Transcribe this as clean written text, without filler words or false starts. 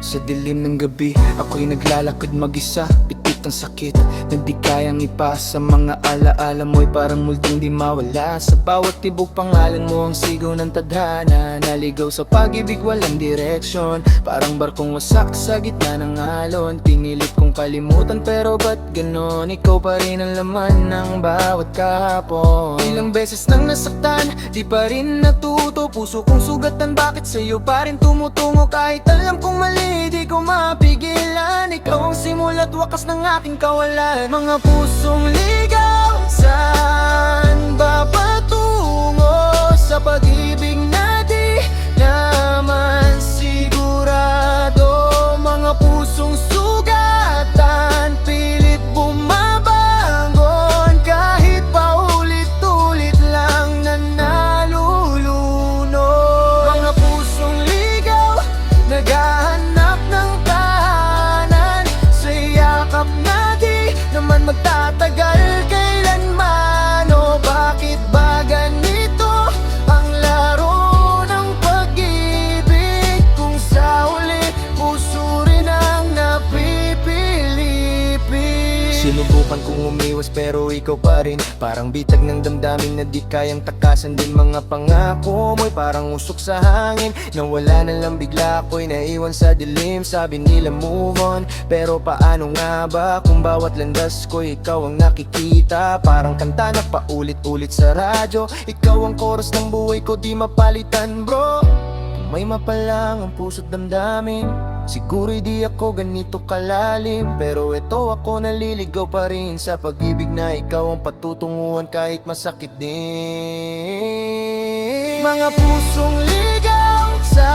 Sa dilim ng gabi, ako'y naglalakad mag-isa. Pitit ang sakit na di kayang ipasa. Mga alaala mo'y parang multong di mawala. Sa bawat tibok pangalan mo ang sigaw ng tadhana. Naligaw sa pag-ibig walang direksyon, parang barkong wasak sa gitna ng alon. Pinilit kong kalimutan pero ba't ganon? Ikaw pa rin ang laman ng bawat kahapon. Ilang beses nang nasaktan, di pa rin natuto. Puso kong sugatan, bakit sa'yo pa rin tumutungo? Kahit alam kong mali, di ko mapigilan. Ikaw ang simula't wakas ng aking kawalan. Mga pusong ligaw, saan ba patungo? Sa pag-ibig na di naman sigurado. Mga pusong sugatan, pilit bumabangon. Kahit paulit-ulit lang na nalulunod. Mga pusong ligaw, naghahanap ng tahanan. Sa yakap na di naman magtatagal kailanman. O bakit ba ganito ang laro ng pag-ibig? Kung sa huli, puso rin ang napipilipin. Sinubukan kong umiwas pero ikaw pa rin. Parang bitag ng damdamin na di kayang takasan din. Mga pangako mo'y parang usok sa hangin. Nawala na lang bigla ako'y naiwan sa dilim. Sabi nila move on, pero paano nga ba kung bawat landas ko ikaw ang nakikita? Parang kanta na paulit-ulit sa radyo. Ikaw ang chorus ng buhay ko, di mapalitan bro. Kung may mapalang ang puso't damdamin, siguro'y di ako ganito kalalim. Pero eto ako naliligaw pa rin sa pag-ibig na ikaw ang patutunguhan kahit masakit din. Mga pusong ligaw sa